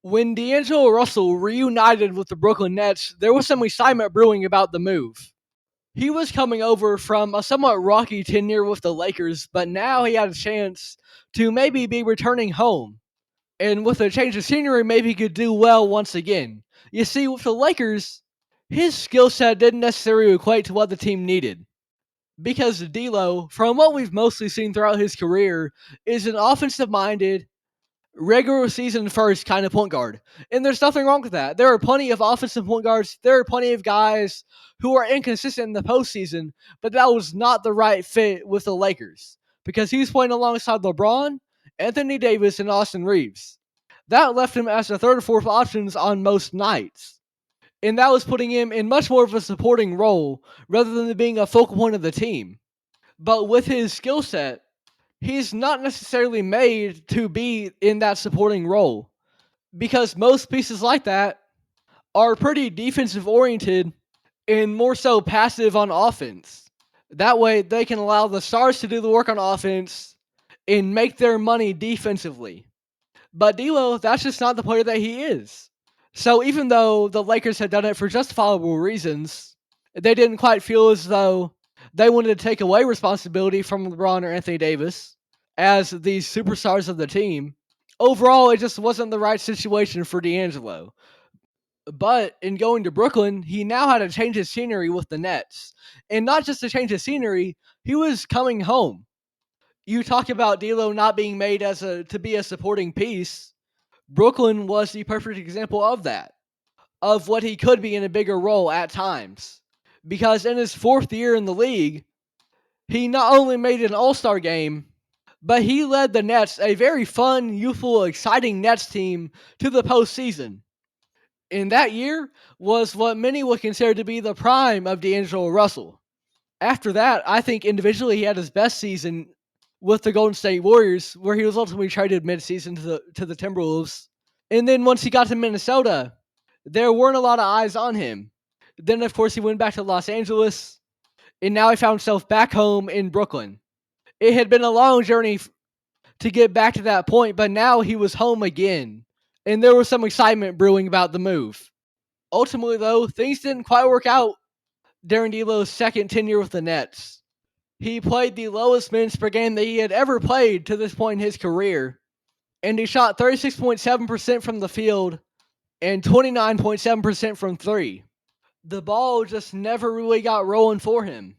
When D'Angelo Russell reunited with the Brooklyn Nets, there was some excitement brewing about the move. He was coming over from a somewhat rocky tenure with the Lakers, but now he had a chance to maybe be returning home. And with a change of scenery, maybe he could do well once again. You see, with the Lakers, his skill set didn't necessarily equate to what the team needed. Because D'Lo, from what we've mostly seen throughout his career, is an offensive minded, regular season first kind of point guard. And there's nothing wrong with that. There are plenty of offensive point guards. There are plenty of guys who are inconsistent in the postseason, but that was not the right fit with the Lakers because he was playing alongside LeBron, Anthony Davis, and Austin Reeves. That left him as the third or fourth options on most nights. And that was putting him in much more of a supporting role rather than being a focal point of the team. But with his skill set, he's not necessarily made to be in that supporting role because most pieces like that are pretty defensive oriented and more so passive on offense. That way, they can allow the stars to do the work on offense and make their money defensively. But D'Lo, that's just not the player that he is. So even though the Lakers had done it for justifiable reasons, they didn't quite feel as though they wanted to take away responsibility from LeBron or Anthony Davis as these superstars of the team. Overall, it just wasn't the right situation for D'Angelo. But in going to Brooklyn, he now had to change his scenery with the Nets. And not just to change his scenery, he was coming home. You talk about D'Lo not being made to be a supporting piece. Brooklyn was the perfect example of that, of what he could be in a bigger role at times. Because in his fourth year in the league, he not only made an All-Star game, but he led the Nets, a very fun, youthful, exciting Nets team, to the postseason. And that year was what many would consider to be the prime of D'Angelo Russell. After that, I think individually he had his best season with the Golden State Warriors, where he was ultimately traded midseason to the Timberwolves. And then once he got to Minnesota, there weren't a lot of eyes on him. Then, of course, he went back to Los Angeles, and now he found himself back home in Brooklyn. It had been a long journey to get back to that point, but now he was home again, and there was some excitement brewing about the move. Ultimately, though, things didn't quite work out during D'Lo's second tenure with the Nets. He played the lowest minutes per game that he had ever played to this point in his career, and he shot 36.7% from the field and 29.7% from three. The ball just never really got rolling for him,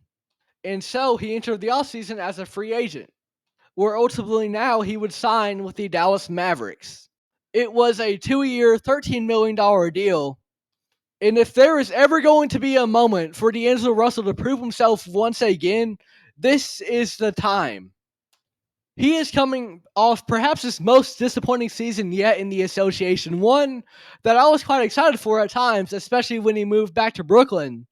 and so he entered the offseason as a free agent, where ultimately now he would sign with the Dallas Mavericks. It was a 2-year, $13 million deal. And if there is ever going to be a moment for D'Angelo Russell to prove himself once again, this is the time. He is coming off perhaps his most disappointing season yet in the association, one that I was quite excited for at times, especially when he moved back to Brooklyn.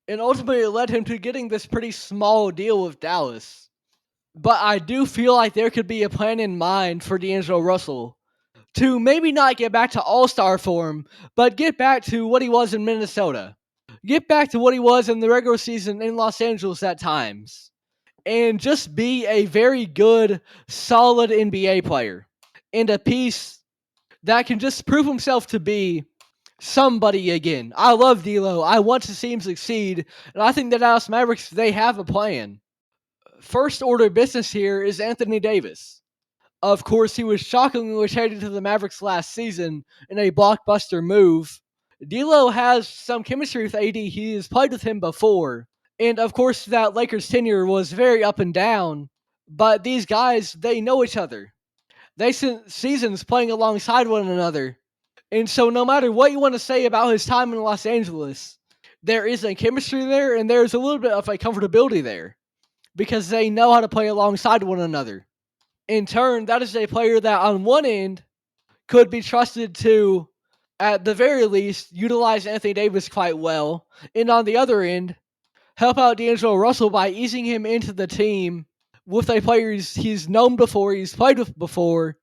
And ultimately it led him to getting this pretty small deal with Dallas. But I do feel like there could be a plan in mind for D'Angelo Russell to maybe not get back to all-star form, but get back to what he was in Minnesota. Get back to what he was in the regular season in Los Angeles at times. And just be a very good, solid NBA player. And a piece that can just prove himself to be somebody again. I love D'Lo. I want to see him succeed. And I think the Dallas Mavericks, they have a plan. First order business here is Anthony Davis. Of course, he was shockingly traded to the Mavericks last season in a blockbuster move. D'Lo has some chemistry with AD. He has played with him before. And of course, that Lakers tenure was very up and down. But these guys, they know each other. They spent seasons playing alongside one another. And so no matter what you want to say about his time in Los Angeles, there is a chemistry there and there's a little bit of a comfortability there. Because they know how to play alongside one another. In turn, that is a player that on one end could be trusted to, at the very least, utilize Anthony Davis quite well. And on the other end, help out D'Angelo Russell by easing him into the team with a player he's known before, he's played with before,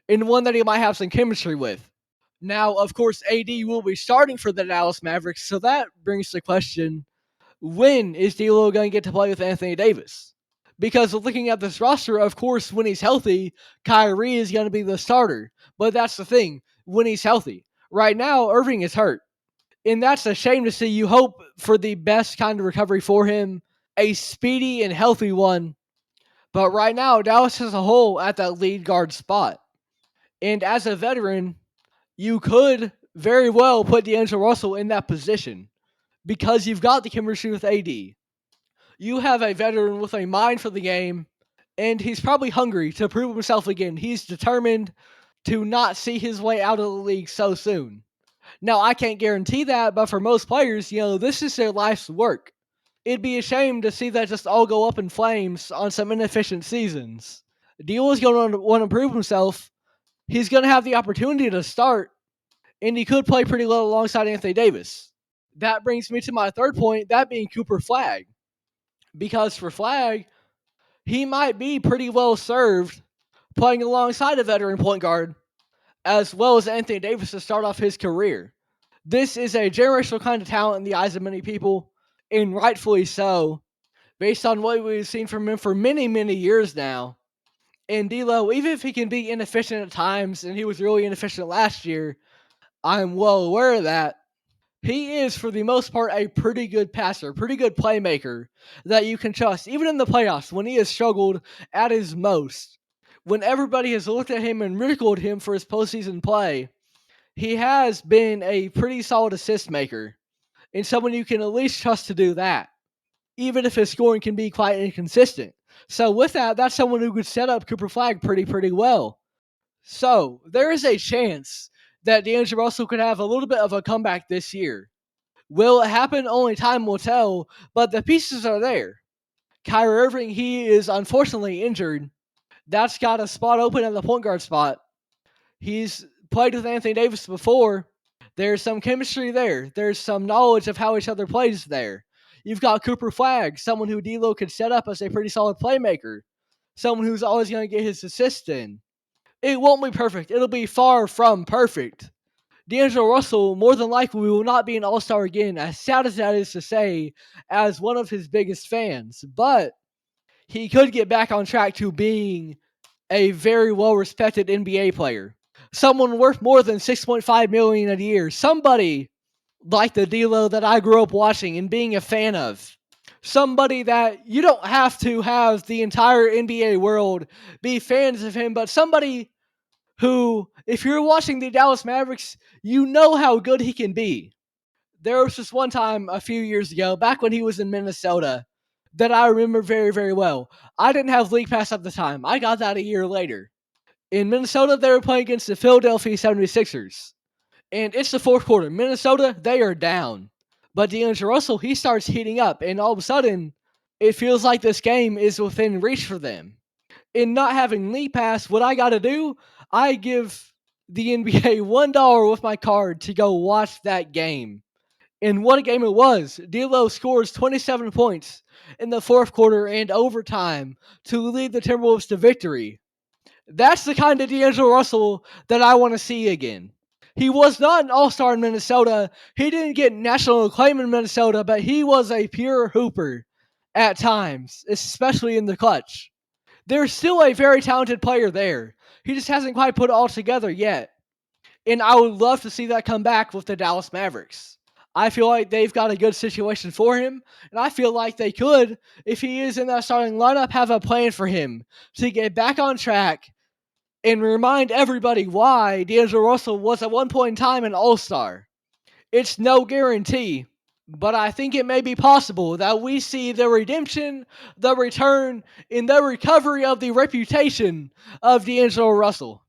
and one that he might have some chemistry with. Now, of course, AD will be starting for the Dallas Mavericks, so that brings the question, when is D'Lo going to get to play with Anthony Davis? Because looking at this roster, of course, when he's healthy, Kyrie is going to be the starter. But that's the thing. when he's healthy. Right now, Irving is hurt. And that's a shame to see. You hope for the best kind of recovery for him, a speedy and healthy one. But right now, Dallas has a hole at that lead guard spot. And as a veteran, you could very well put D'Angelo Russell in that position because you've got the chemistry with AD. You have a veteran with a mind for the game, and he's probably hungry to prove himself again. He's determined to not see his way out of the league so soon. Now, I can't guarantee that, but for most players, this is their life's work. It'd be a shame to see that just all go up in flames on some inefficient seasons. D'Lo is going to want to prove himself. He's going to have the opportunity to start, and he could play pretty well alongside Anthony Davis. That brings me to my third point, that being Cooper Flagg. Because for Flagg, he might be pretty well served playing alongside a veteran point guard as well as Anthony Davis to start off his career. This is a generational kind of talent in the eyes of many people, and rightfully so, based on what we've seen from him for many, many years now. And D'Lo, even if he can be inefficient at times, and he was really inefficient last year, I'm well aware of that. He is, for the most part, a pretty good passer, pretty good playmaker that you can trust, even in the playoffs when he has struggled at his most. When everybody has looked at him and ridiculed him for his postseason play, he has been a pretty solid assist maker and someone you can at least trust to do that, even if his scoring can be quite inconsistent. So with that, that's someone who could set up Cooper Flagg pretty well. So there is a chance that D'Angelo Russell could have a little bit of a comeback this year. Will it happen? Only time will tell, but the pieces are there. Kyrie Irving, he is unfortunately injured. That's got a spot open at the point guard spot. He's played with Anthony Davis before. There's some chemistry there. There's some knowledge of how each other plays there. You've got Cooper Flagg, someone who D'Lo could set up as a pretty solid playmaker. Someone who's always going to get his assists in. It won't be perfect. It'll be far from perfect. D'Angelo Russell, more than likely, will not be an all-star again, as sad as that is to say, as one of his biggest fans. But he could get back on track to being a very well-respected NBA player. Someone worth more than $6.5 million a year. Somebody like the D'Lo that I grew up watching and being a fan of. Somebody that you don't have to have the entire NBA world be fans of him, but somebody who, if you're watching the Dallas Mavericks, you know how good he can be. There was just one time a few years ago, back when he was in Minnesota, that I remember very well. I didn't have League Pass at the time. I got that a year later. In Minnesota, they were playing against the Philadelphia 76ers. And it's the fourth quarter. Minnesota, they are down. But D'Angelo Russell, he starts heating up. And all of a sudden, it feels like this game is within reach for them. In not having League Pass, what I got to do, I give the NBA $1 with my card to go watch that game. And what a game it was. D'Lo scores 27 points in the fourth quarter and overtime to lead the Timberwolves to victory. That's the kind of D'Angelo Russell that I want to see again. He was not an all-star in Minnesota. He didn't get national acclaim in Minnesota, but he was a pure hooper at times, especially in the clutch. There's still a very talented player there. He just hasn't quite put it all together yet. And I would love to see that come back with the Dallas Mavericks. I feel like they've got a good situation for him, and I feel like they could, if he is in that starting lineup, have a plan for him to get back on track and remind everybody why D'Angelo Russell was at one point in time an all-star. It's no guarantee, but I think it may be possible that we see the redemption, the return, and the recovery of the reputation of D'Angelo Russell.